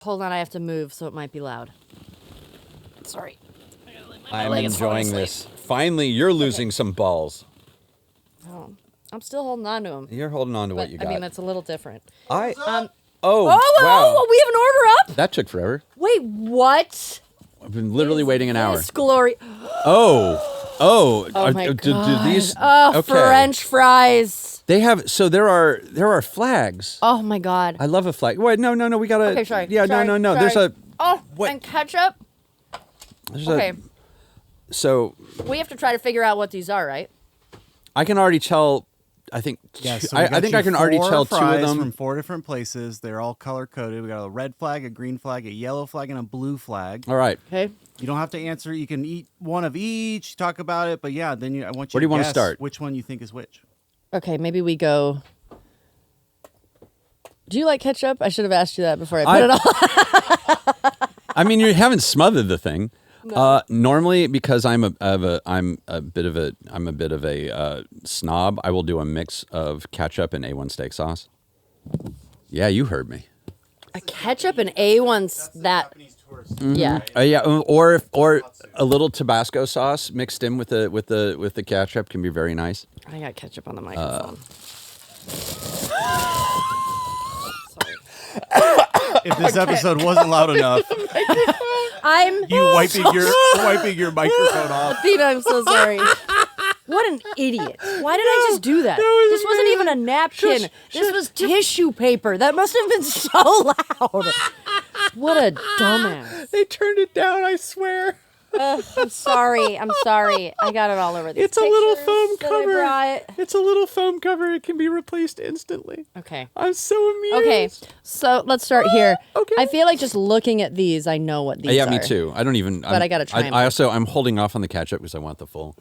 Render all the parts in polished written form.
Hold on, I have to move, so it might be loud. Sorry. I'm enjoying this. Finally, you're losing some balls. Oh, I'm still holding on to them. You're holding on to what you got. I mean, that's a little different. Oh, Oh, wow. we have an order up? That took forever. Wait, what? I've been literally waiting an hour. This glory. Oh, My God. do these? Okay. French fries. They have. So there are flags. Oh my God. I love a flag. Wait, no. We gotta. Okay, sorry. Yeah, sorry, no. Sorry. There's a. Oh, what? and ketchup. Okay. So. We have to try to figure out what these are, right? I can already tell. I think. Yeah, so I think I can already tell two of them from 4 different places. They're all color coded. We got a red flag, a green flag, a yellow flag, and a blue flag. All right. Okay. You don't have to answer. You can eat one of each. Talk about it, but yeah, then I want you. Where do you want to guess start? Which one you think is which? Okay, maybe we go. Do you like ketchup? I should have asked you that before I put it on. I mean, you haven't smothered the thing. No. Normally, because I'm a bit of a snob, I will do a mix of ketchup and A1 steak sauce. Yeah, you heard me. A ketchup and A1's that. Mm-hmm. Yeah. Yeah, or a little Tabasco sauce mixed in with the ketchup can be very nice. I got ketchup on the microphone. If this episode wasn't loud enough, you wiping your microphone off. Athena, I'm so sorry. What an idiot. Why did I just do that? This wasn't even a napkin. This was tissue paper. That must have been so loud. What a dumbass. They turned it down, I swear. I'm sorry. I got it all over these It's a little foam that I cover. brought. It's a little foam cover. It can be replaced instantly. Okay. I'm so amused. Okay, so let's start here. Okay. I feel like just looking at these, I know what these are. Yeah, me too. I don't even. But I gotta try 'em. I'm holding off on the ketchup because I want the full.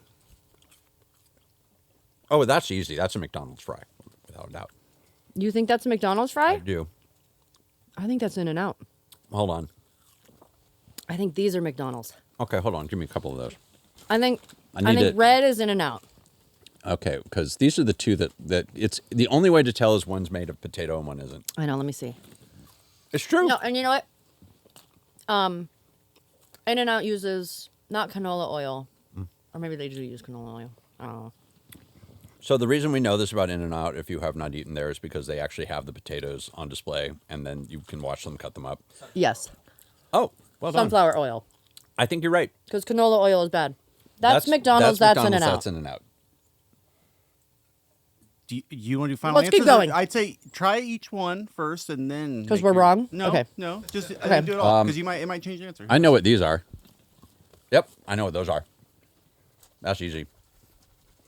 Oh, that's easy. That's a McDonald's fry, without a doubt. You think that's a McDonald's fry? I do. I think that's In-N-Out. Hold on. I think these are McDonald's. Okay, hold on. Give me a couple of those. I think I need red is In-N-Out. Okay, because these are the two that it's the only way to tell is one's made of potato and one isn't. I know. Let me see. It's true. No, and you know what? In-N-Out uses not canola oil, or maybe they do use canola oil. I don't know. So the reason we know this about In-N-Out, if you have not eaten there, is because they actually have the potatoes on display, and then you can watch them cut them up. Yes. Oh, well done. Sunflower oil. I think you're right. Because canola oil is bad. That's McDonald's. That's In-N-Out. That's In-N-Out. Do you want to do final Let's answers? keep going. I'd say try each one first, and then. Because we're wrong? No, Okay. no, just Okay. do it all because it might change the answer. I know what these are. Yep, I know what those are. That's easy.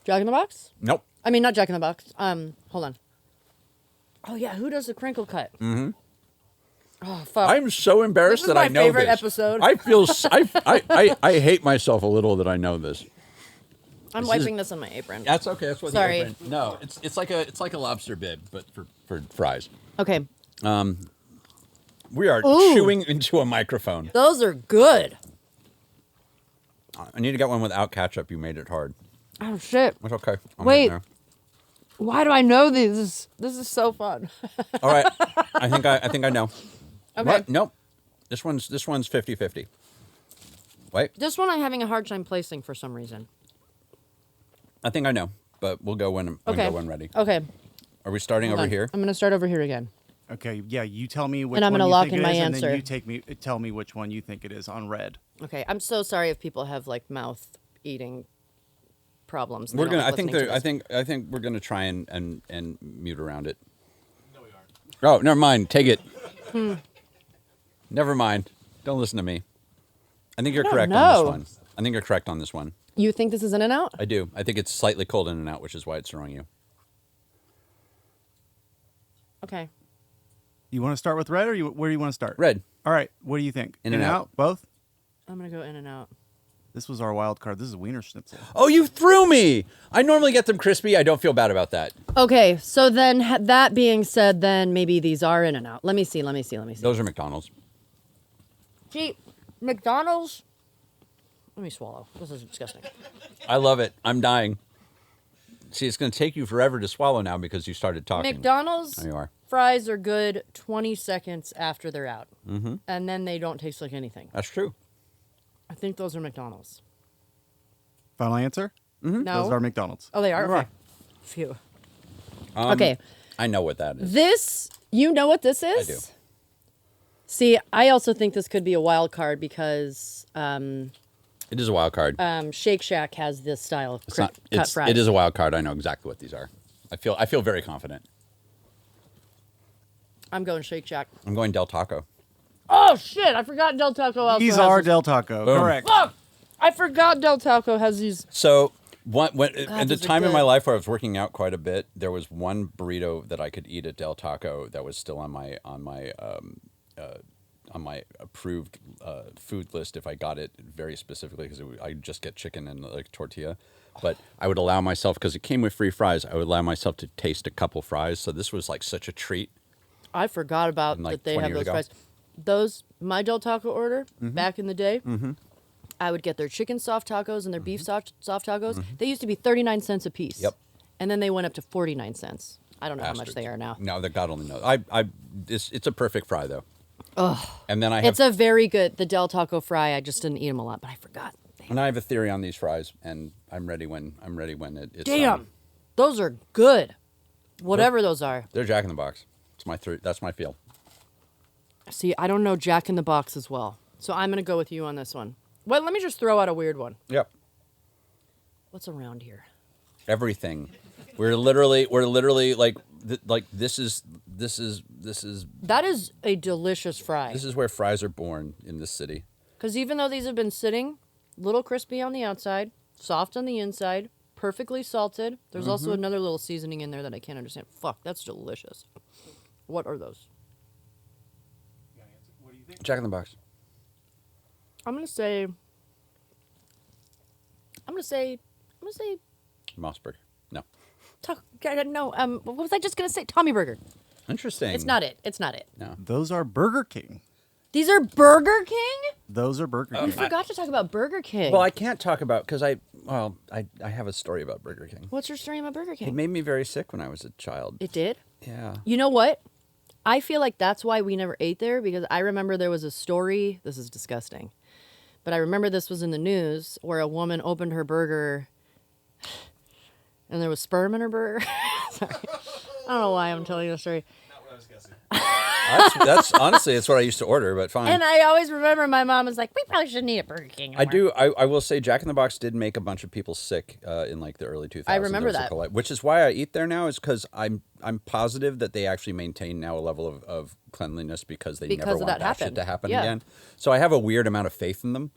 Jack in the Box? Nope. I mean, not Jack in the Box. Hold on. Oh, yeah. Who does the crinkle cut? Mm-hmm. Oh, fuck. I'm so embarrassed This is that I my know favorite this. episode. I feel I hate myself a little that I know this. I'm wiping this on my apron. That's okay. That's what. Sorry. The apron. No, it's like a lobster bib, but for fries. Okay. We are Ooh. chewing into a microphone. Those are good. I need to get one without ketchup. You made it hard. Oh, shit. That's okay. I'm Wait. getting there. Why do I know these? This is so fun. All right. I think I know. Okay. What? Nope. This one's 50-50. Wait. This one I'm having a hard time placing for some reason. I think I know, but we'll go when ready. Okay. Are we starting Hold over on. here? I'm going to start over here again. Okay, yeah, you tell me which And I'm one gonna you lock think in it my is, and answer. then you tell me which one you think it is on red. Okay. I'm so sorry if people have like mouth eating problems. We're gonna. I think think we're gonna try and mute around it. No, we aren't. Oh, never mind. Take it. Never mind. Don't listen to me. I think you're correct on this one. I think you're correct on this one. You think this is In-N-Out? I do. I think it's slightly cold In-N-Out, which is why it's throwing you. Okay. You want to start with red, or where do you want to start? Red. All right. What do you think? In-N-Out. Both. I'm going to go In-N-Out. This was our wild card. This is Wiener Schnitzel. Oh, you threw me! I normally get them crispy. I don't feel bad about that. Okay, so then that being said, then maybe these are In-N-Out. Let me see. Those are McDonald's. Gee, McDonald's. Let me swallow. This is disgusting. I love it. I'm dying. See, it's going to take you forever to swallow now because you started talking. McDonald's There you are. fries are good 20 seconds after they're out. Mm-hmm. And then they don't taste like anything. That's true. I think those are McDonald's. Final answer? No. Those are McDonald's. Oh, they are? They are. Okay. Phew. Okay. I know what that is. This, you know what this is? I do. See, I also think this could be a wild card because It is a wild card. Shake Shack has this style of It's not, cut fries. it is a wild card. I know exactly what these are. I feel very confident. I'm going Shake Shack. I'm going Del Taco. Oh, shit. I forgot Del Taco also These has are this. Del Taco. Boom. Correct. Fuck! I forgot Del Taco has these. So at the those are time in my good. life where I was working out quite a bit, there was one burrito that I could eat at Del Taco that was still on my approved food list if I got it very specifically because I just get chicken and like tortilla. But I would allow myself, because it came with free fries, I would allow myself to taste a couple fries. So this was like such a treat. I forgot about Like that they 20 have years those ago. fries. Those, my Del Taco order back in the day, I would get their chicken soft tacos and their beef soft tacos. They used to be 39 cents a piece. Yep. And then they went up to 49 cents. I don't know how much Bastards. they are now. No, that God only knows. It's a perfect fry though. Ugh. And then I have It's a very good, the Del Taco fry. I just didn't eat them a lot, but I forgot. and I have a theory on these fries, and I'm ready when it's Damn. Those are good. Whatever those are. they're Jack in the Box. That's my feel. See, I don't know Jack in the Box as well. So I'm going to go with you on this one. Well, let me just throw out a weird one. Yep. What's around here? Everything. We're literally like this is That is a delicious fry. this is where fries are born in this city. Because even though these have been sitting, little crispy on the outside, soft on the inside, perfectly salted. There's also another little seasoning in there that I can't understand. Fuck, that's delicious. What are those? Jack in the Box. I'm gonna say. Mossberg. No. No. What was I just gonna say? Tommy Burger. Interesting. It's not it. It's not it. No. Those are Burger King. These are Burger King. Those are Burger King. We forgot to talk about Burger King. Well, I can't talk about because I have a story about Burger King. What's your story about Burger It King? made me very sick when I was a child. It did. Yeah. You know what? I feel like that's why we never ate there, because I remember there was a story. This is disgusting. But I remember this was in the news where a woman opened her burger and there was sperm in her burger. Sorry. I don't know why I'm telling you the story. Not what I was guessing. That's honestly, it's what I used to order, but fine. And I always remember my mom was like, we probably shouldn't eat at Burger King anymore. I will say Jack in the Box did make a bunch of people sick in like the early 2000s. I remember There was that. which is why I eat there now, is because I'm positive that they actually maintain now a level of cleanliness because they Because never of want that that shit happened. to happen Yeah. again. So I have a weird amount of faith in them.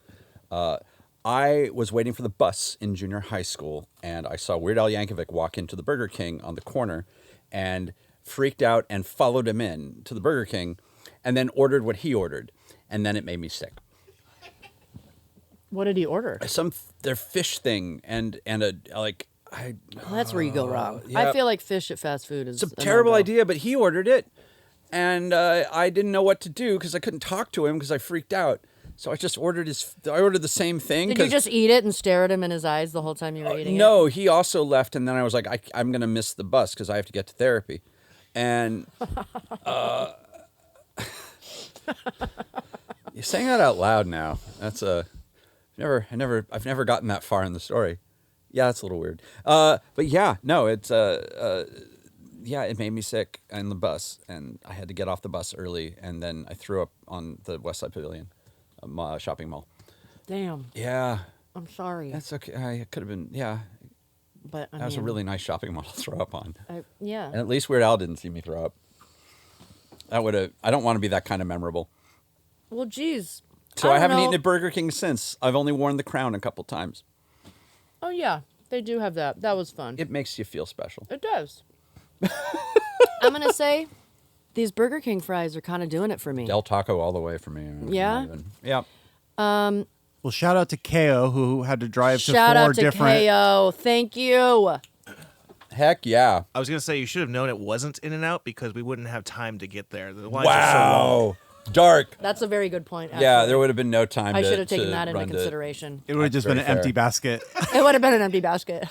I was waiting for the bus in junior high school, and I saw Weird Al Yankovic walk into the Burger King on the corner and freaked out and followed him in to the Burger King and then ordered what he ordered. And then it made me sick. What did he order? Their fish thing and a like I Well, that's where you go wrong. yeah. I feel like fish at fast food is it's a terrible no-go. idea, but he ordered it, and I didn't know what to do because I couldn't talk to him because I freaked out. So I just ordered the same thing. Did you just eat it and stare at him in his eyes the whole time you were eating it? No, he also left, and then I was like, I'm gonna miss the bus because I have to get to therapy, and you're saying that out loud now. That's I've never gotten that far in the story. Yeah, that's a little weird. But yeah, no, it's yeah, it made me sick on the bus, and I had to get off the bus early, and then I threw up on the West Side Pavilion, shopping mall. Damn. Yeah, I'm sorry. that's okay. It could have been. Yeah, But I that was a mean, really nice shopping mall to throw up on. yeah. And at least Weird Al didn't see me throw up. That would have. I don't want to be that kind of memorable. Well, geez. So I haven't don't eaten know. at Burger King since. I've only worn the crown a couple times. Oh, yeah. They do have that. That was fun. It makes you feel special. It does. I'm going to say these Burger King fries are kind of doing it for me. Del Taco all the way for me. Yeah? Yeah. Well, shout out to KO who had to drive Shout to four out to different. KO. Thank you. Heck yeah. I was gonna say you should have known it wasn't In-N-Out because we wouldn't have time to get there. The lines are so long. Wow. Dark. That's a very good point. Yeah, actually. there would have been no time I to should have taken to that into run to- consideration. It would have just been an Very empty fair. basket. It would have been an empty basket.